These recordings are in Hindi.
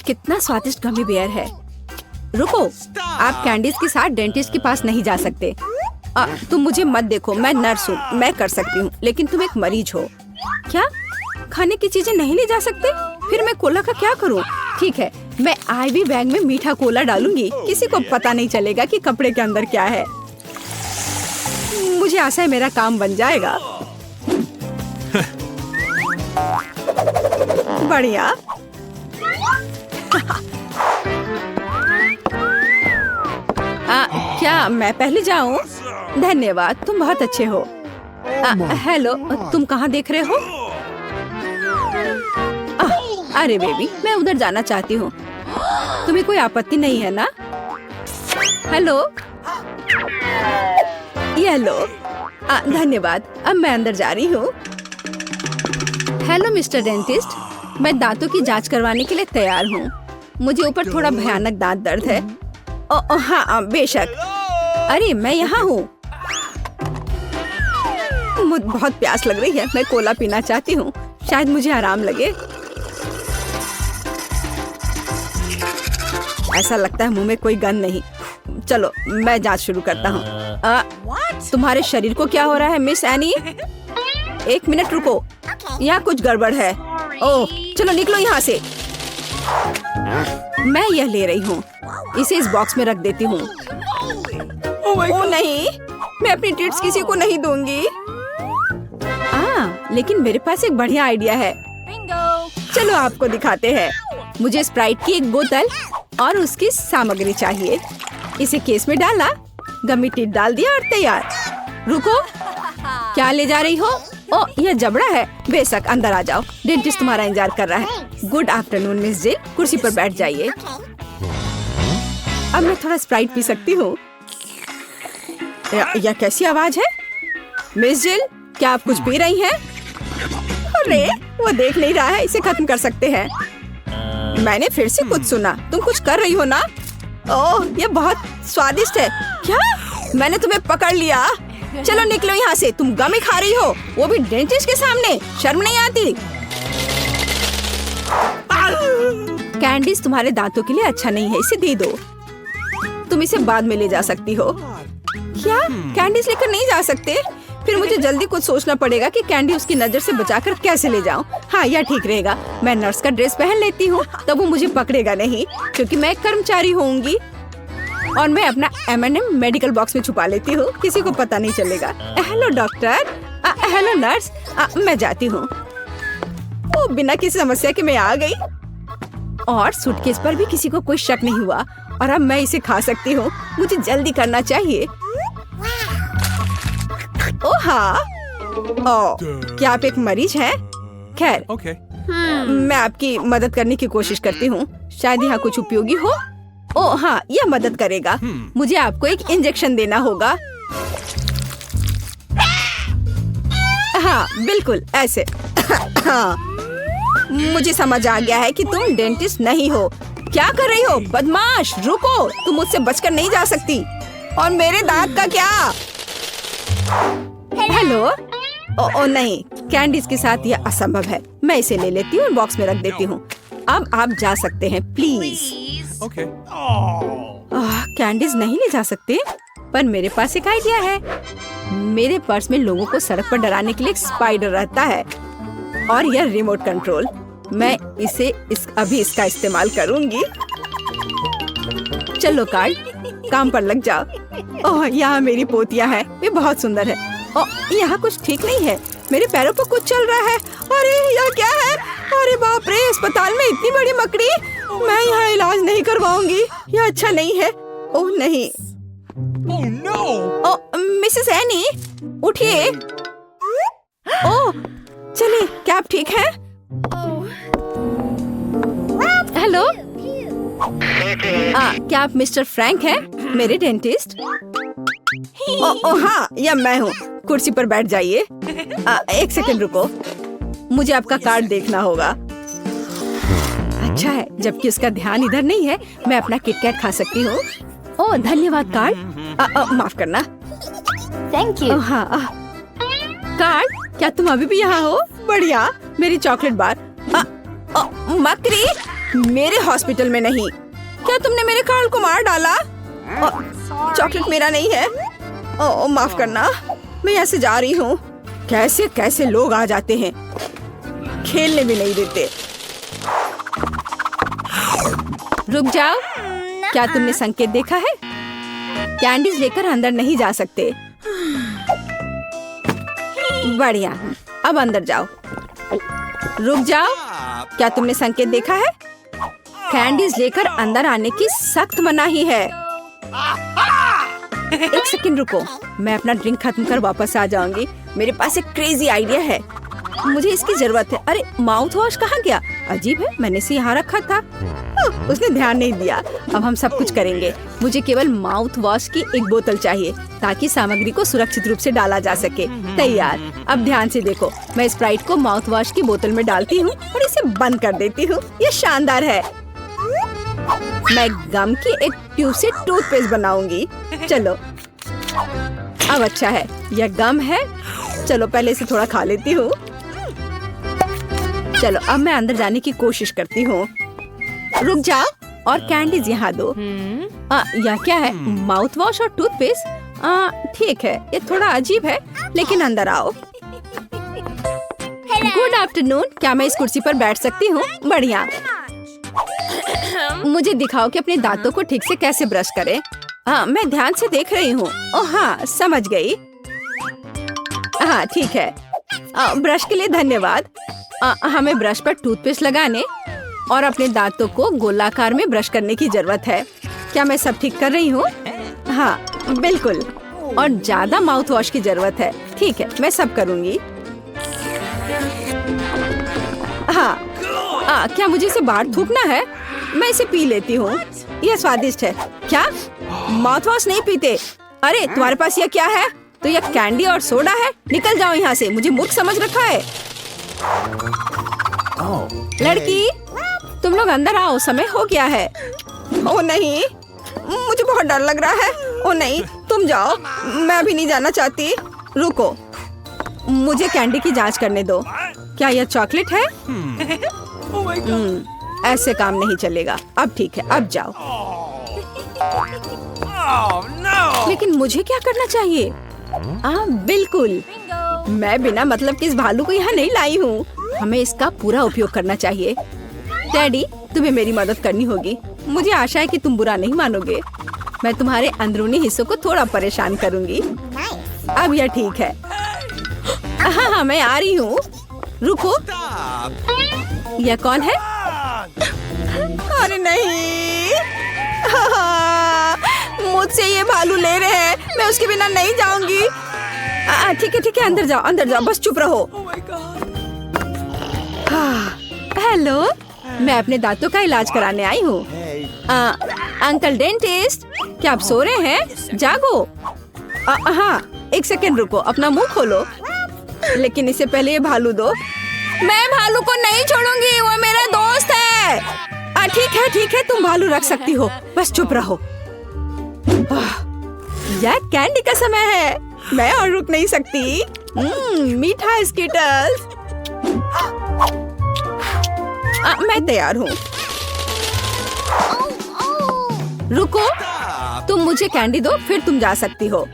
कितना स्वादिष्ट गमी बेयर है। रुको, आप कैंडीज के साथ डेंटिस्ट के पास नहीं जा सकते। तुम मुझे मत देखो, मैं नर्स हूँ, मैं कर सकती हूँ, लेकिन तुम एक मरीज हो। क्या खाने की चीजें नहीं ले जा सकते? फिर मैं कोला का क्या करूँ? ठीक है, मैं आईवी बैग में मीठा कोला डालूंगी, किसी को पता नहीं चलेगा कि कपड़े के अंदर क्या है। मुझे आशा है मेरा काम बन जाएगा। बढ़िया। क्या मैं पहले जाऊं? धन्यवाद, तुम बहुत अच्छे हो। हेलो, तुम कहाँ देख रहे हो? अरे बेबी, मैं उधर जाना चाहती हूँ। तुम्हें कोई आपत्ति नहीं है ना? हेलो, ये लो। धन्यवाद, अब मैं अंदर जा रही हूँ। हेलो मिस्टर डेंटिस्ट, मैं दांतों की जांच करवाने के लिए तैयार हूँ। मुझे ऊपर थोड़ा भयानक दांत दर्द है। हाँ बेशक। अरे मैं यहाँ हूँ। मुझे बहुत प्यास लग रही है, मैं कोला पीना चाहती हूँ, शायद मुझे आराम लगे। ऐसा लगता है मुंह में कोई गंध नहीं। चलो मैं जांच शुरू करता हूँ। तुम्हारे शरीर को क्या हो रहा है मिस एनी? एक मिनट रुको, यहाँ कुछ गड़बड़ है। ओह चलो निकलो यहाँ से। मैं यह ले रही हूँ, इसे इस बॉक्स में रख देती हूँ। ओह नहीं, मैं अपनी ट्रीट्स किसी को नहीं दूंगी। लेकिन मेरे पास एक बढ़िया आइडिया है। चलो आपको दिखाते हैं। मुझे स्प्राइट की एक बोतल और उसकी सामग्री चाहिए। इसे केस में डाला, गमी टिप डाल दिया और तैयार। रुको, क्या ले जा रही हो? ओह यह जबड़ा है। बेशक, अंदर आ जाओ, डेंटिस्ट तुम्हारा इंतजार कर रहा है। गुड आफ्टरनून मिस जिल, कुर्सी पर बैठ जाइए। अब मैं थोड़ा स्प्राइट पी सकती हूँ। यह कैसी आवाज है? मिस जिल, क्या आप कुछ पी रही हैं? अरे वो देख नहीं रहा है, इसे खत्म कर सकते हैं। मैंने फिर से कुछ सुना, तुम कुछ कर रही हो ना? ओह ये बहुत स्वादिष्ट है। क्या? मैंने तुम्हें पकड़ लिया। चलो निकलो यहाँ से, तुम गमी खा रही हो, वो भी डेंटिस्ट के सामने। शर्म नहीं आती? कैंडीज तुम्हारे दांतों के लिए अच्छा नहीं है, इसे दे दो। तुम इसे बाद में ले जा सकती हो। क्या कैंडीज लेकर नहीं जा सकते? फिर मुझे जल्दी कुछ सोचना पड़ेगा कि कैंडी उसकी नजर से बचाकर कैसे ले जाऊं। हाँ यह ठीक रहेगा, मैं नर्स का ड्रेस पहन लेती हूँ, तब वो मुझे पकड़ेगा नहीं, क्योंकि मैं एक कर्मचारी होंगी। और मैं अपना M&M मेडिकल बॉक्स में छुपा लेती हूँ, किसी को पता नहीं चलेगा। Hello doctor. Hello nurse. मैं जाती हूँ। वो बिना किसी समस्या के मैं आ गई, और सूटकेस पर भी किसी को कोई शक नहीं हुआ, और अब मैं इसे खा सकती हूँ। मुझे जल्दी करना चाहिए। ओह हाँ। ओह क्या आप एक मरीज हैं? खैर मैं आपकी मदद करने की कोशिश करती हूँ, शायद यहाँ कुछ उपयोगी हो। ओह हाँ, यह मदद करेगा। मुझे आपको एक इंजेक्शन देना होगा। हाँ बिल्कुल ऐसे। हाँ मुझे समझ आ गया है कि तुम डेंटिस्ट नहीं हो। क्या कर रही हो बदमाश? रुको, तुम मुझसे बचकर नहीं जा सकती। और मेरे दांत का क्या? हेलो। ओ नहीं, कैंडीज के साथ यह असंभव है। मैं इसे ले लेती हूँ और बॉक्स में रख देती हूँ। अब आप जा सकते हैं प्लीज। कैंडीज नहीं ले जा सकते, पर मेरे पास एक आइडिया है। मेरे पर्स में लोगों को सड़क पर डराने के लिए एक स्पाइडर रहता है, और यह रिमोट कंट्रोल। मैं अभी इसका इस्तेमाल करूंगी। चलो कार्ड, काम पर लग जाओ। ओह यहाँ मेरी पोतिया है, वे बहुत सुंदर है। ओह यहाँ कुछ ठीक नहीं है, मेरे पैरों पर कुछ चल रहा है। अरे यह क्या है? अरे बाप रे, अस्पताल में इतनी बड़ी मकड़ी। मैं यहाँ इलाज नहीं करवाऊंगी, यह अच्छा नहीं है। ओह नहीं। Oh no! ओह मिसेस एनी, उठिए। ओह चलिए, क्या आप ठीक हैं? हेलो। क्या आप मिस्टर फ्रैंक हैं, मेरे डेंटिस्ट? ओह हाँ, यह मैं हूँ। कुर्सी पर बैठ जाइए। एक सेकंड रुको, मुझे आपका कार्ड देखना होगा। अच्छा है, जबकि उसका ध्यान इधर नहीं है, मैं अपना किटकैट खा सकती हूँ। ओह धन्यवाद कार्ड। माफ करना। Thank you. हाँ कार्ड, क्या तुम अभी भी यहाँ हो? बढ़िया, मेरी चॉकलेट बार। मकड़ी, मेरे हॉस्पिटल में नहीं। क्या तुमने मेरे कार्ल को मार डाला? चॉकलेट मेरा नहीं है। माफ करना, मैं यहाँ से जा रही हूँ। कैसे कैसे लोग आ जाते हैं, खेलने भी नहीं देते। रुक जाओ, क्या तुमने संकेत देखा है? कैंडीज लेकर अंदर नहीं जा सकते। बढ़िया, अब अंदर जाओ। रुक जाओ, क्या तुमने संकेत देखा है? कैंडीज लेकर अंदर आने की सख्त मनाही है। एक सेकंड रुको, मैं अपना ड्रिंक खत्म कर वापस आ जाऊंगी। मेरे पास एक क्रेजी आइडिया है, मुझे इसकी जरूरत है। अरे माउथ वॉश कहाँ गया? अजीब है, मैंने इसे यहाँ रखा था। उसने ध्यान नहीं दिया। अब हम सब कुछ करेंगे। मुझे केवल माउथ वॉश की एक बोतल चाहिए ताकि सामग्री को सुरक्षित रूप से डाला जा सके। तैयार। अब ध्यान से देखो, मैं स्प्राइट को माउथ वॉश की बोतल में डालती हूँ और इसे बंद कर देती हूँ। ये शानदार है। मैं गम की एक ट्यूब से टूथपेस्ट बनाऊंगी। चलो, अब अच्छा है, यह गम है। चलो पहले इसे थोड़ा खा लेती हूँ। चलो अब मैं अंदर जाने की कोशिश करती हूँ। रुक जाओ और कैंडीज यहाँ दो। यह क्या है? माउथ वॉश और टूथपेस्ट। ठीक है, ये थोड़ा अजीब है, लेकिन अंदर आओ। गुड आफ्टरनून, क्या मैं इस कुर्सी पर बैठ सकती हूँ? बढ़िया। मुझे दिखाओ कि अपने दांतों को ठीक से कैसे ब्रश करें। मैं ध्यान से देख रही हूँ। ओह हाँ, समझ गई। हाँ ठीक है, ब्रश के लिए धन्यवाद। हमें ब्रश पर टूथपेस्ट लगाने और अपने दांतों को गोलाकार में ब्रश करने की जरूरत है। क्या मैं सब ठीक कर रही हूँ? हाँ बिल्कुल, और ज्यादा माउथ वॉश की जरूरत है। ठीक है, मैं सब करूँगी। हाँ, क्या मुझे इसे बाहर थूकना है? मैं इसे पी लेती हूँ, यह स्वादिष्ट है। क्या माउथ वॉश नहीं पीते? अरे तुम्हारे पास यह क्या है? तो यह कैंडी और सोडा है। निकल जाओ यहाँ से, मुझे मूर्ख समझ रखा है। लड़की, तुम लोग अंदर आओ, समय हो गया है। ओ नहीं, मुझे बहुत डर लग रहा है। ओ नहीं, तुम जाओ, मैं अभी नहीं जाना चाहती। रुको, मुझे कैंडी की जांच करने दो। क्या यह चॉकलेट है? ऐसे काम नहीं चलेगा। अब ठीक है, अब जाओ। लेकिन मुझे क्या करना चाहिए? बिल्कुल, मैं बिना मतलब के इस भालू को यहाँ नहीं लाई हूँ। हमें इसका पूरा उपयोग करना चाहिए। डैडी, तुम्हें मेरी मदद करनी होगी। मुझे आशा है कि तुम बुरा नहीं मानोगे। मैं तुम्हारे अंदरूनी हिस्सों को थोड़ा परेशान करूँगी। अब यह ठीक है। हाँ, मैं आ रही हूँ। रुको, यह कौन है? अरे नहीं, मुझसे ये भालू ले रहे हैं। मैं उसके बिना नहीं जाऊंगी। ठीक है, अंदर जाओ, अंदर जाओ, बस चुप रहो। हेलो, मैं अपने दांतों का इलाज कराने आई हूँ। अंकल डेंटिस्ट, क्या आप सो रहे हैं? जागो। हाँ, एक सेकंड रुको, अपना मुंह खोलो। लेकिन इससे पहले ये भालू दो। मैं भालू को नहीं छोड़ूंगी, वो मेरा दोस्त है। ठीक है, तुम भालू रख सकती हो, बस चुप रहो। यह कैंडी का समय है, मैं और रुक नहीं सकती। मीठा स्कीटर्स। मैं तैयार हूँ। रुको, तुम मुझे कैंडी दो, फिर तुम जा सकती हो।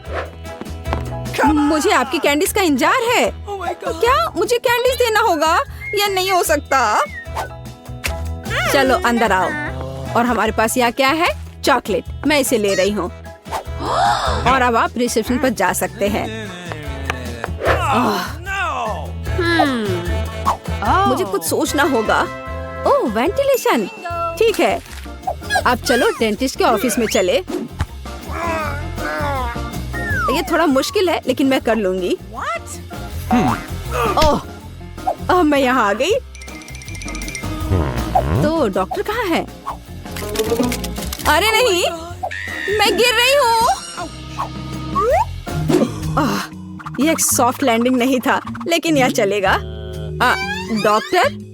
मुझे आपकी कैंडीज का इंतजार है। क्या मुझे कैंडीज देना होगा? यह नहीं हो सकता। चलो अंदर आओ। और हमारे पास यहाँ क्या है? चॉकलेट। मैं इसे ले रही हूँ। और अब आप रिसेप्शन पर जा सकते हैं। मुझे कुछ सोचना होगा। ओह, वेंटिलेशन। ठीक है, अब चलो डेंटिस्ट के ऑफिस में चले। ये थोड़ा मुश्किल है, लेकिन मैं कर लूंगी। ओह, मैं यहाँ आ गई। तो डॉक्टर कहाँ है? अरे नहीं, मैं गिर रही हूँ। यह एक सॉफ्ट लैंडिंग नहीं था, लेकिन यह चलेगा। डॉक्टर,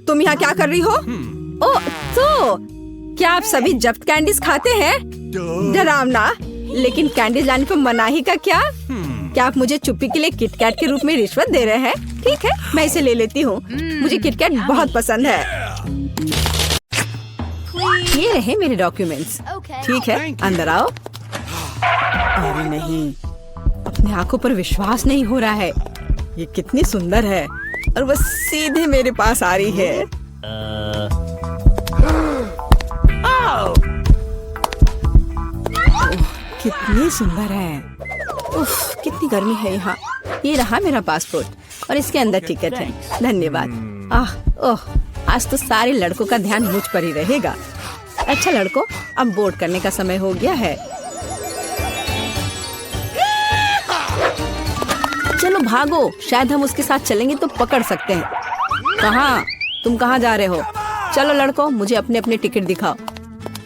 तुम यहाँ क्या कर रही हो? ओह, तो क्या आप सभी जब्त कैंडीज खाते हैं? डरावना, लेकिन कैंडीज लाने पर मनाही का क्या? क्या आप मुझे चुप्पी के लिए किटकैट के रूप में रिश्वत दे रहे हैं? ठीक है, मैं इसे ले लेती हूँ। मुझे किटकैट बहुत पसंद है। ये रहे मेरे डॉक्यूमेंट्स। Okay. ठीक है, अंदर आओ। अरे नहीं, अपनी आंखों पर विश्वास नहीं हो रहा है। ये कितनी सुंदर है और बस सीधे मेरे पास आ रही है। कितनी सुंदर है। उफ, कितनी गर्मी है यहाँ। ये रहा मेरा पासपोर्ट और इसके अंदर टिकट है। धन्यवाद। ओह, आज तो सारे लड़कों का ध्यान मुझ पर ही रहेगा। अच्छा लड़कों, अब बोर्ड करने का समय हो गया है। चलो भागो, शायद हम उसके साथ चलेंगे तो पकड़ सकते हैं। कहाँ? तुम कहाँ जा रहे हो? चलो लड़कों, मुझे अपने अपने टिकट दिखाओ।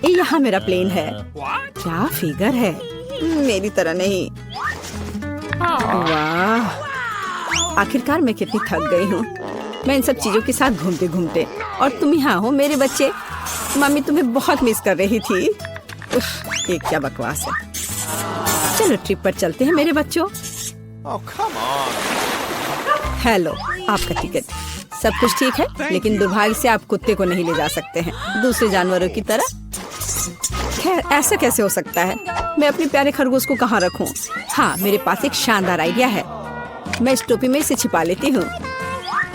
ये यहाँ मेरा प्लेन है। क्या फिगर है, मेरी तरह नहीं। वाह, आखिरकार मैं कितनी थक गई हूँ। मैं इन सब चीजों के साथ घूमते घूमते, और तुम यहाँ हो मेरे बच्चे। मम्मी तुम्हें बहुत मिस कर रही थी। उफ, ये क्या बकवास है। चलो ट्रिप पर चलते हैं मेरे बच्चों। Oh, come on. हेलो, आपका टिकट। सब कुछ ठीक है, लेकिन दुर्भाग्य से आप कुत्ते को नहीं ले जा सकते हैं, दूसरे जानवरों की तरह। खैर, ऐसा कैसे हो सकता है? मैं अपने प्यारे खरगोश को कहाँ रखूं? हाँ, मेरे पास एक शानदार आइडिया है। मैं इस टोपी में इसे छिपा लेती हूँ।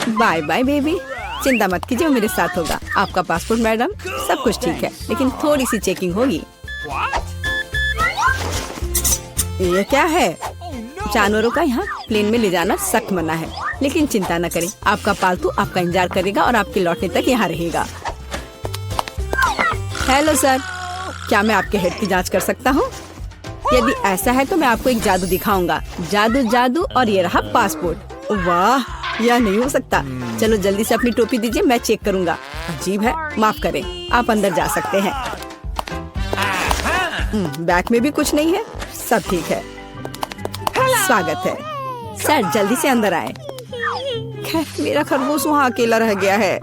बाय बाय बेबी, चिंता मत कीजिए, मेरे साथ होगा। आपका पासपोर्ट मैडम, सब कुछ ठीक है, लेकिन थोड़ी सी चेकिंग होगी। ये क्या है? जानवरों का यहाँ प्लेन में ले जाना सख्त मना है, लेकिन चिंता न करें, आपका पालतू आपका इंतजार करेगा और आपके लौटने तक यहाँ रहेगा। हेलो सर, क्या मैं आपके हेड की जांच कर सकता हूँ? यदि ऐसा है तो मैं आपको एक जादू दिखाऊंगा। जादू जादू, और ये रहा पासपोर्ट। वाह, यह नहीं हो सकता। चलो जल्दी से अपनी टोपी दीजिए, मैं चेक करूंगा। अजीब है, माफ करें, आप अंदर जा सकते हैं। बैग में भी कुछ नहीं है, सब ठीक है। स्वागत है सर, जल्दी से अंदर आए। खैर, मेरा खरगोश वहाँ अकेला रह गया है।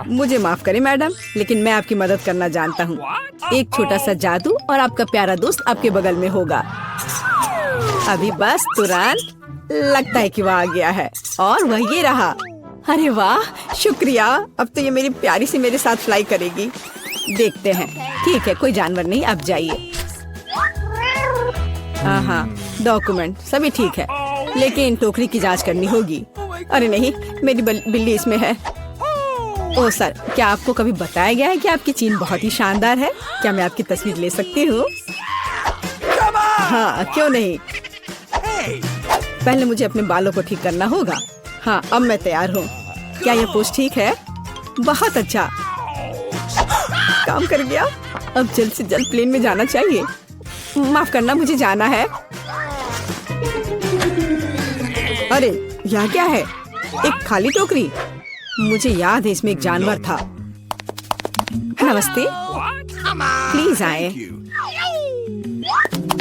मुझे माफ करें मैडम, लेकिन मैं आपकी मदद करना जानता हूँ। एक छोटा सा जादू और आपका प्यारा दोस्त आपके बगल में होगा। अभी बस तुरंत, लगता है कि वह आ गया है, और वह ये रहा। अरे वाह, शुक्रिया। अब तो ये मेरी प्यारी सी मेरे साथ फ्लाई करेगी। देखते हैं। ठीक है, कोई जानवर नहीं, आप जाइए। हाँ, डॉक्यूमेंट सभी ठीक है, लेकिन टोकरी की जांच करनी होगी। अरे नहीं, मेरी बिल्ली इसमें है। ओह सर, क्या आपको कभी बताया गया है कि आपकी चीन बहुत ही शानदार है? क्या मैं आपकी तस्वीर ले सकती हूँ? हाँ, क्यों नहीं। पहले मुझे अपने बालों को ठीक करना होगा। हाँ, अब मैं तैयार हूँ। क्या यह पोस्ट ठीक है? बहुत अच्छा, काम कर गया। अब जल्द से जल्द प्लेन में जाना चाहिए। माफ करना, मुझे जाना है। अरे यह क्या है? एक खाली टोकरी। मुझे याद है इसमें एक जानवर था। नमस्ते, प्लीज आए।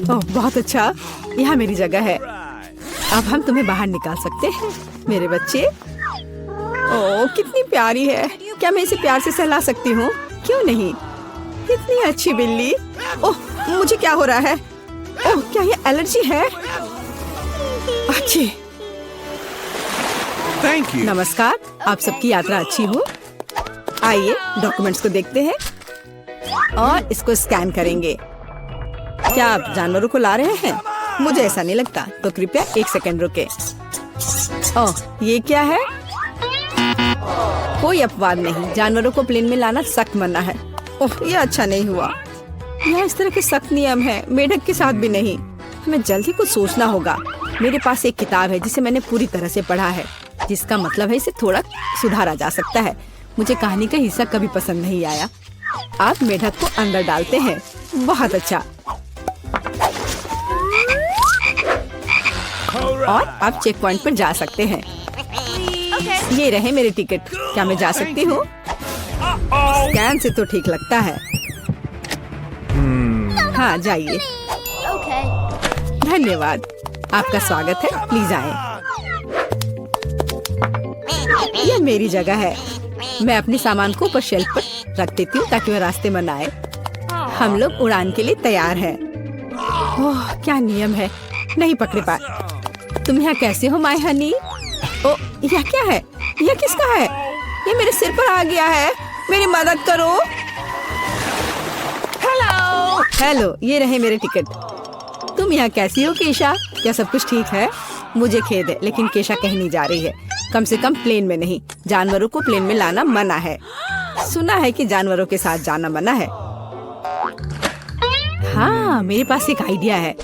ओह बहुत अच्छा, यहाँ मेरी जगह है। अब हम तुम्हें बाहर निकाल सकते हैं मेरे बच्चे। ओह कितनी प्यारी है। क्या मैं इसे प्यार से सहला सकती हूँ? क्यों नहीं, इतनी अच्छी बिल्ली। ओह मुझे क्या हो रहा है? ओह क्या ये एलर्जी है? अच्छी। Thank you. नमस्कार, आप सबकी यात्रा अच्छी हो। आइए डॉक्यूमेंट्स को देखते हैं और इसको स्कैन करेंगे। क्या आप जानवरों को ला रहे हैं? मुझे ऐसा नहीं लगता, तो कृपया 1 सेकंड रुके। ओह ये क्या है? कोई अपवाद नहीं, जानवरों को प्लेन में लाना सख्त मना है। ओह ये अच्छा नहीं हुआ। यहाँ इस तरह के सख्त नियम है, मेढक के साथ भी नहीं। हमें जल्दी कुछ सोचना होगा। मेरे पास एक किताब है जिसे मैंने पूरी तरह से पढ़ा है, जिसका मतलब है इसे थोड़ा सुधारा जा सकता है। मुझे कहानी का हिस्सा कभी पसंद नहीं आया। आप मेढक को अंदर डालते हैं, बहुत अच्छा। और आप चेक पॉइंट पर जा सकते हैं। ये रहे मेरे टिकट। क्या मैं जा सकती हूँ? स्कैन से तो ठीक लगता है। हाँ जाइए। Okay. धन्यवाद, आपका स्वागत है, प्लीज आए। यह मेरी जगह है। मैं अपने सामान को ऊपर शेल्फ पर रख देती हूँ ताकि वह रास्ते में न आए। हम लोग उड़ान के लिए तैयार हैं। ओह क्या नियम है, नहीं पकड़े पाए। तुम यहाँ कैसे हो माय हनी? ओ यह क्या है? यह किसका है? ये मेरे सिर पर आ गया है, मेरी मदद करो। हेलो, ये रहे मेरे टिकट। तुम यहाँ कैसी हो केशा? क्या सब कुछ ठीक है? मुझे खेद है, लेकिन केशा कहीं नहीं जा रही है। कम से कम प्लेन में नहीं। जानवरों को प्लेन में लाना मना है। सुना है कि जानवरों के साथ जाना मना है। हाँ, मेरे पास एक आइडिया है।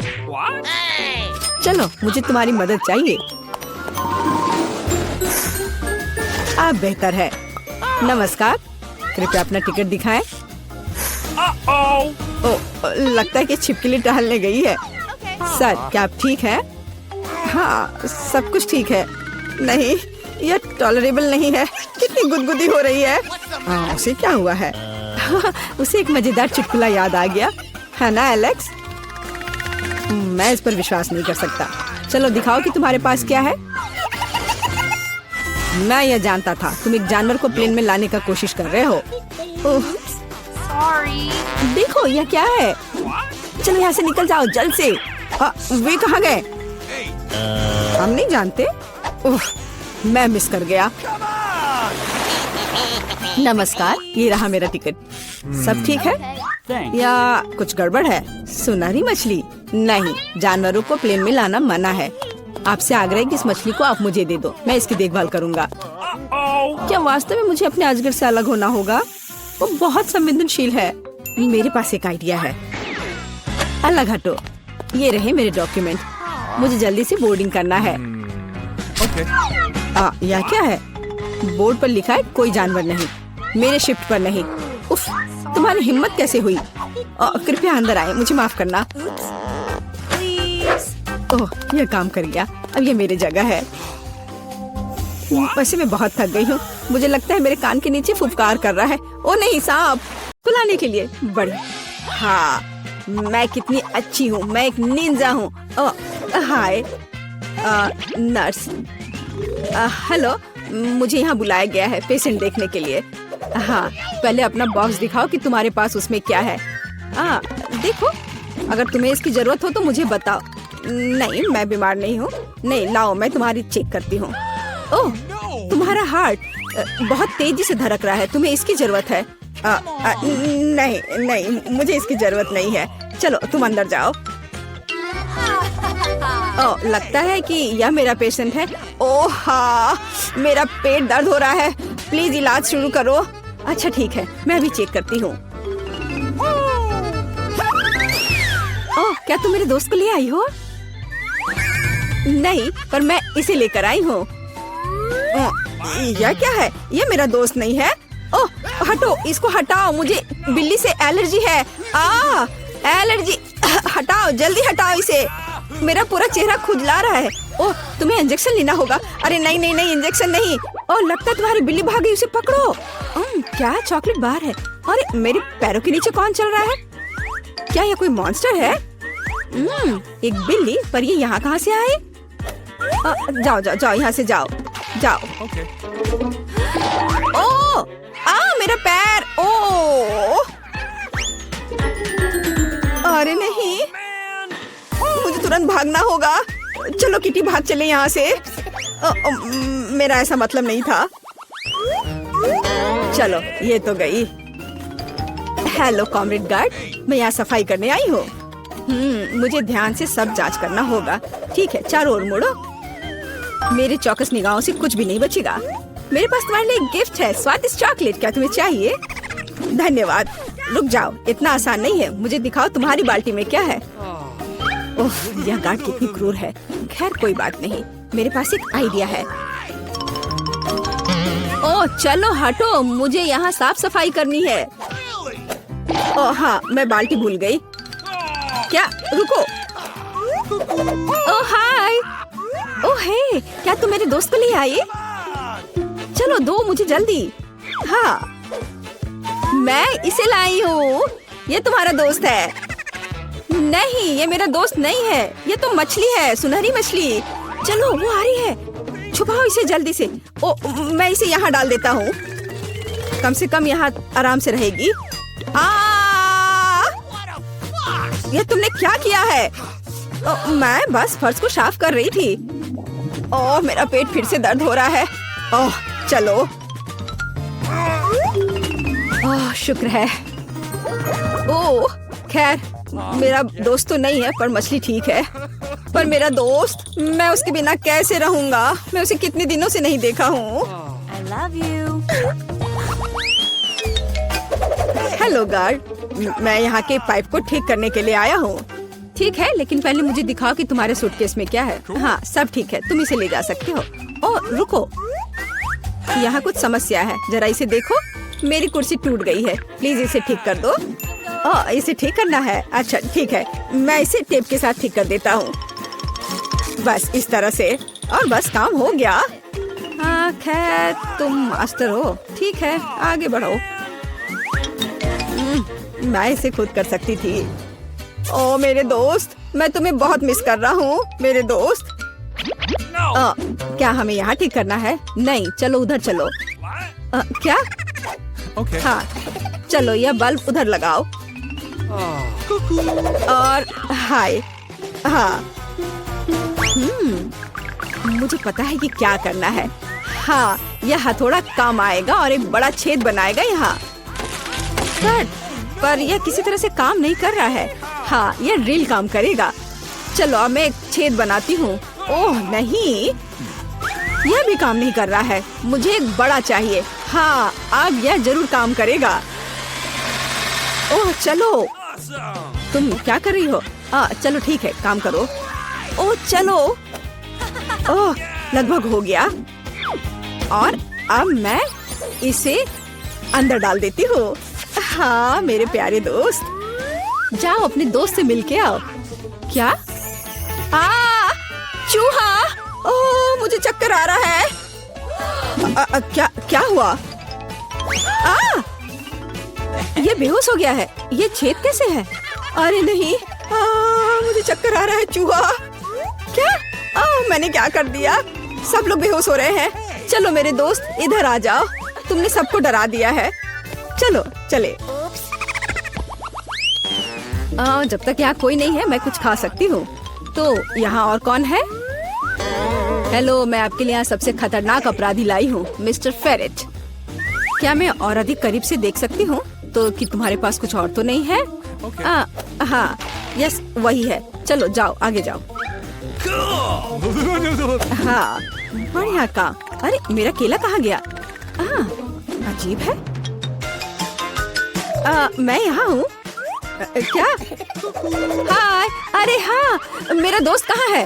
चलो, मुझे तुम्हारी मदद चाहिए। अब बेहतर है। नमस्कार, कृपया अपना टिकट दिखाएं। ओ, लगता है कि छिपकली टहलने गई है। सर, क्या आप ठीक हैं? हाँ, सब कुछ ठीक है। नहीं, यह टॉलरेबल नहीं है। कितनी गुदगुदी हो रही है। उसे क्या हुआ है? उसे एक मजेदार चुटकुला याद आ गया है ना एलेक्स? मैं इस पर विश्वास नहीं कर सकता। चलो दिखाओ कि तुम्हारे पास क्या है। मैं यह जानता था, तुम एक जानवर को प्लेन में लाने का कोशिश कर रहे हो। देखो यह क्या है। चलो यहाँ से निकल जाओ जल्द से। वे कहाँ गए? हम नहीं जानते। मैं मिस कर गया। नमस्कार, ये रहा मेरा टिकट। सब ठीक है या कुछ गड़बड़ है? सुनहरी मछली नहीं, जानवरों को प्लेन में लाना मना है। आपसे आग्रह है कि इस मछली को आप मुझे दे दो, मैं इसकी देखभाल करूंगा। क्या वास्तव में मुझे अपने अजगर से अलग होना होगा? वो बहुत संवेदनशील है। मेरे पास एक आइडिया है। अलग हटो। ये रहे मेरे डॉक्यूमेंट। मुझे जल्दी से बोर्डिंग करना है। यह क्या है? बोर्ड पर लिखा है कोई जानवर नहीं, मेरे शिफ्ट पर नहीं। उफ, तुम्हारी हिम्मत कैसे हुई? कृपया अंदर आए, मुझे माफ करना। ओह, यह काम कर गया। अब ये मेरी जगह है। वैसे मैं बहुत थक गई हूँ। मुझे लगता है मेरे कान के नीचे फुफकार कर रहा है। ओ नहीं, सांप बुलाने के लिए। बड़ी हाँ, मैं कितनी अच्छी हूँ। मैं एक निंजा हूँ। हाय नर्स। हेलो, मुझे यहाँ बुलाया गया है पेशेंट देखने के लिए। हाँ, पहले अपना बॉक्स दिखाओ कि तुम्हारे पास उसमें क्या है। देखो, अगर तुम्हें इसकी जरूरत हो तो मुझे बताओ। नहीं, मैं बीमार नहीं हूँ। नहीं, लाओ मैं तुम्हारी चेक करती हूँ। ओह, तुम्हारा हार्ट बहुत तेजी से धड़क रहा है। तुम्हें इसकी जरूरत है? नहीं नहीं, मुझे इसकी जरूरत नहीं है। चलो तुम अंदर जाओ। ओह, लगता है कि यह मेरा पेशेंट है। ओह हाँ, मेरा पेट दर्द हो रहा है। प्लीज इलाज शुरू करो। अच्छा ठीक है, मैं अभी चेक करती हूँ। ओह, क्या तुम मेरे दोस्त को ले आई हो? नहीं, पर मैं इसे लेकर आई हूँ। यह क्या है? यह मेरा दोस्त नहीं है। ओह, हटो, इसको हटाओ। मुझे बिल्ली से एलर्जी है। एलर्जी। हटाओ, जल्दी हटाओ इसे। मेरा पूरा चेहरा खुजला रहा है। ओह, तुम्हें इंजेक्शन लेना होगा। अरे नहीं नहीं नहीं, इंजेक्शन नहीं। ओह, लगता है तुम्हारी बिल्ली भाग गई। उसे पकड़ो। क्या चॉकलेट बार है? अरे मेरे पैरों के नीचे कौन चल रहा है? क्या यह कोई मॉन्स्टर है? एक बिल्ली, पर ये यहाँ कहाँ से आए? जाओ जाओ जाओ, यहाँ से जाओ जाओ। ओह, मेरा पैर। ओह, अरे नहीं, मुझे तुरंत भागना होगा। चलो किटी, भाग चले यहाँ से। मेरा ऐसा मतलब नहीं था। चलो, ये तो गई। हेलो कॉमरेड गार्ड, मैं यहाँ सफाई करने आई हूँ। मुझे ध्यान से सब जांच करना होगा। ठीक है, चारों ओर मुड़ो। मेरे चौकस निगाहों से कुछ भी नहीं बचेगा। मेरे पास तुम्हारे लिए एक गिफ्ट है, स्वादिष्ट चॉकलेट। क्या तुम्हें चाहिए? धन्यवाद। रुक जाओ, इतना आसान नहीं है। मुझे दिखाओ तुम्हारी बाल्टी में क्या है। ओह, यह गार्ड कितनी क्रूर है। खैर कोई बात नहीं, मेरे पास एक आइडिया है। ओह चलो हटो, मुझे यहाँ साफ सफाई करनी है। ओह हाँ, मैं बाल्टी भूल गई। क्या? रुको। ओह हाय। ओह हे, क्या तुम मेरे दोस्त को ले आई? चलो दो मुझे जल्दी। हाँ, मैं इसे लाई हूँ। ये तुम्हारा दोस्त है। नहीं, ये मेरा दोस्त नहीं है। ये तो मछली है, सुनहरी मछली। चलो वो आ रही है, छुपाओ इसे जल्दी से। ओ, मैं इसे यहाँ डाल देता हूँ। कम से कम यहाँ आराम से रहेगी। ये तुमने क्या किया है? मैं बस फर्श को साफ कर रही थी। ओह, मेरा पेट फिर से दर्द हो रहा है। ओह चलो। ओह शुक्र है। ओह खैर, मेरा दोस्त तो नहीं है पर मछली ठीक है। पर मेरा दोस्त, मैं उसके बिना कैसे रहूंगा? मैं उसे कितने दिनों से नहीं देखा हूँ। I love you. Hello guard, मैं यहाँ के पाइप को ठीक करने के लिए आया हूँ। ठीक है, लेकिन पहले मुझे दिखाओ कि तुम्हारे सूटकेस में क्या है। हाँ, सब ठीक है, तुम इसे ले जा सकते हो। ओह रुको, यहाँ कुछ समस्या है, जरा इसे देखो। मेरी कुर्सी टूट गई है, प्लीज इसे ठीक कर दो। ओह, इसे ठीक करना है? अच्छा ठीक है, मैं इसे टेप के साथ ठीक कर देता हूँ। बस इस तरह से, और बस काम हो गया। हाँ खैर, तुम मास्टर हो। ठीक है, आगे बढ़ो। मैं इसे खुद कर सकती थी। ओ मेरे दोस्त, मैं तुम्हें बहुत मिस कर रहा हूँ मेरे दोस्त। क्या हमें यहाँ ठीक करना है? नहीं, चलो उधर चलो। क्या? Okay. हाँ, चलो यह बल्ब उधर लगाओ। और हाय। हाँ, मुझे पता है कि क्या करना है। हाँ, यह हथौड़ा काम आएगा और एक बड़ा छेद बनाएगा यहाँ। पर यह किसी तरह से काम नहीं कर रहा है। हाँ, यह ड्रिल काम करेगा। चलो अब मैं एक छेद बनाती हूँ। ओह नहीं, यह भी काम नहीं कर रहा है। मुझे एक बड़ा चाहिए। हाँ, अब यह जरूर काम करेगा। ओह चलो, तुम क्या कर रही हो? चलो ठीक है, काम करो। ओह चलो। ओह, लगभग हो गया। और अब मैं इसे अंदर डाल देती हूँ। हाँ मेरे प्यारे दोस्त, जाओ अपने दोस्त से मिलके आओ। क्या? चूहा! ओह मुझे चक्कर आ रहा है। क्या हुआ? ये बेहोश हो गया है। ये छेद कैसे है? अरे नहीं, मुझे चक्कर आ रहा है। चूहा! क्या? मैंने क्या कर दिया? सब लोग बेहोश हो रहे हैं। चलो मेरे दोस्त, इधर आ जाओ। तुमने सबको डरा दिया है। चलो चले। जब तक यहाँ कोई नहीं है, मैं कुछ खा सकती हूँ। तो यहाँ और कौन है? हेलो, मैं आपके लिए यहाँ सबसे खतरनाक अपराधी लाई हूँ, मिस्टर फेरेट। क्या मैं और अधिक करीब से देख सकती हूँ? तो कि तुम्हारे पास कुछ और तो नहीं है? हाँ, यस वही है। चलो जाओ, आगे जाओ। हाँ, बढ़िया काम। अरे मेरा केला कहाँ गया? अजीब है। मैं यहाँ हूँ। क्या? हाय, अरे हाँ, मेरा दोस्त कहाँ है?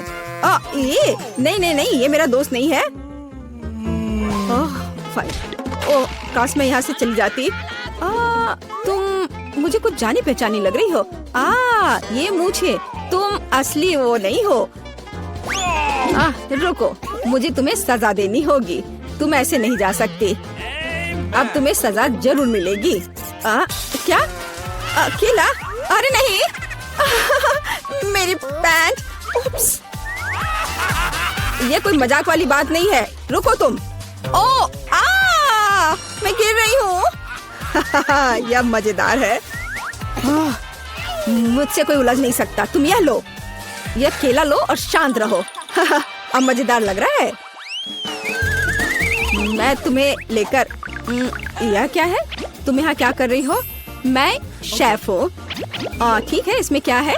ये नहीं, ये मेरा दोस्त नहीं है। ओह फाइन। ओह काश मैं यहाँ से चली जाती। तुम मुझे कुछ जानी पहचानी लग रही हो। ये मूछे, तुम असली वो नहीं हो। रुको, मुझे तुम्हें सजा देनी होगी। तुम ऐसे नहीं जा सकती। अब तुम्हें सजा जरूर मिलेगी। क्या? केला? अरे नहीं। मेरी पैंट। उप्स। ये कोई मजाक वाली बात नहीं है। रुको तुम। मैं गिर रही हूँ। यह मजेदार है। मुझसे कोई उलझ नहीं सकता। तुम यह लो, यह केला लो और शांत रहो। अब मजेदार लग रहा है। मैं तुम्हें लेकर। यह क्या है? तुम यहाँ क्या कर रही हो? मैं शेफ हूँ। ठीक है, इसमें क्या है?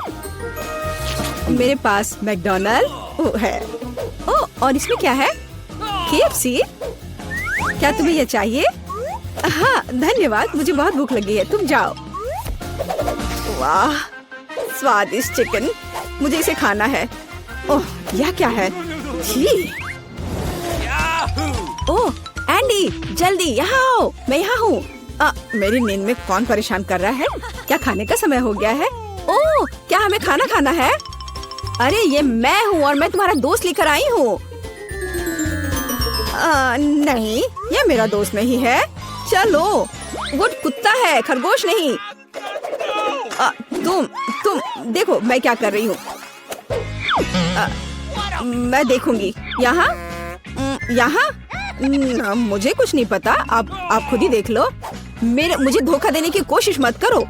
मेरे पास मैकडॉनल्ड है। और इसमें क्या है? KFC। क्या तुम्हें यह चाहिए? हाँ धन्यवाद, मुझे बहुत भूख लगी है। तुम जाओ। वाह, स्वादिष्ट चिकन। मुझे इसे खाना है। ओह यह क्या है? छी। ओह एंडी, जल्दी यहाँ आओ। मैं यहाँ हूँ। मेरी नींद में कौन परेशान कर रहा है? क्या खाने का समय हो गया है? ओह, क्या हमें खाना खाना है? अरे ये मैं हूँ और मैं तुम्हारा दोस्त लेकर आई हूँ। नहीं, ये मेरा दोस्त नहीं है। चलो, वो कुत्ता है, खरगोश नहीं। तुम देखो मैं क्या कर रही हूँ। मैं देखूंगी। यहाँ मुझे कुछ नहीं पता। आप खुद ही देख लो। मुझे धोखा देने की कोशिश मत करो।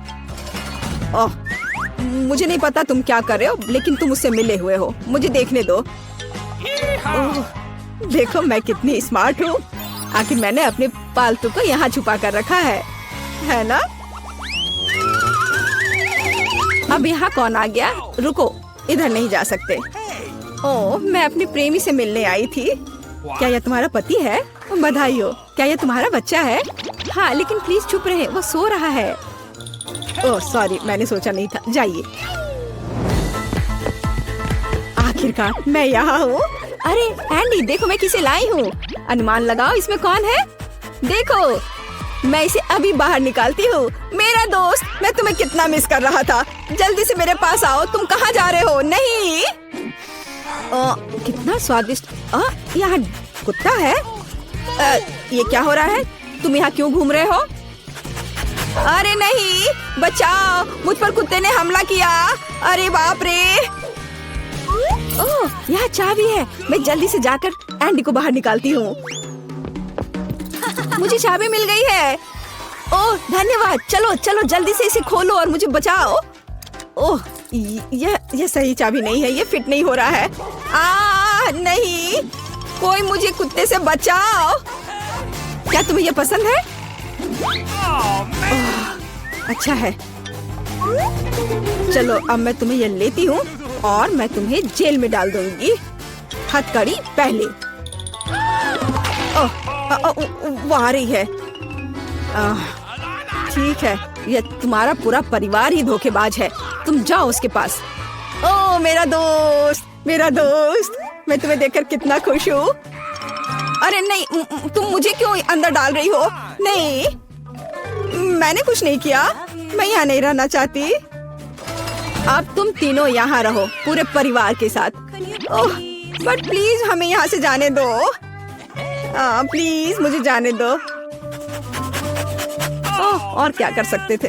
मुझे नहीं पता तुम क्या कर रहे हो, लेकिन तुम मुझसे मिले हुए हो। मुझे देखने दो। देखो मैं कितनी स्मार्ट हूँ। आखिर मैंने अपने पालतू को यहाँ छुपा कर रखा है ना? अब यहाँ कौन आ गया? रुको, इधर नहीं जा सकते। ओह, मैं अपनी प्रेमी से मिलने आई थी। क्या यह तुम्हारा पति है? बधाई हो। क्या यह तुम्हारा बच्चा है? हाँ, लेकिन प्लीज चुप रहे, वो सो रहा है। ओह सॉरी, मैंने सोचा नहीं था। जाइए। आखिरकार मैं यहाँ हूँ। अरे एंडी, देखो मैं किसे लाई हूँ। अनुमान लगाओ इसमें कौन है। देखो, मैं इसे अभी बाहर निकालती हूँ। मेरा दोस्त, मैं तुम्हें कितना मिस कर रहा था। जल्दी से मेरे पास आओ। तुम कहाँ जा रहे हो? नहीं। कितना स्वादिष्ट। यहाँ कुत्ता है। ये क्या हो रहा है? तुम यहाँ क्यों घूम रहे हो? अरे नहीं, बचाओ, मुझ पर कुत्ते ने हमला किया। अरे बाप रे। ओह, यहाँ चाबी है। मैं जल्दी से जाकर एंडी को बाहर निकालती हूँ। मुझे चाबी मिल गई है। ओह धन्यवाद। चलो चलो, जल्दी से इसे खोलो और मुझे बचाओ। ओह, यह सही चाबी नहीं है। ये फिट नहीं हो रहा है। नहीं, कोई मुझे कुत्ते से बचाओ। क्या तुम्हें यह पसंद है? अच्छा है। चलो, अब मैं तुम्हें यह लेती हूँ और मैं तुम्हें जेल में डाल दूंगी। हथकड़ी पहले। वो आ रही है। ठीक है, ये तुम्हारा पूरा परिवार ही धोखेबाज है। तुम जाओ उसके पास। ओह मेरा दोस्त, मेरा दोस्त, मैं तुम्हें देखकर कितना खुश हूँ। अरे नहीं, तुम मुझे क्यों अंदर डाल रही हो? नहीं, मैंने कुछ नहीं किया। मैं यहाँ नहीं रहना चाहती। अब तुम तीनों यहाँ रहो, पूरे परिवार के साथ। ओह, बट प्लीज हमें यहाँ से जाने दो। प्लीज मुझे जाने दो। ओह, और क्या कर सकते थे।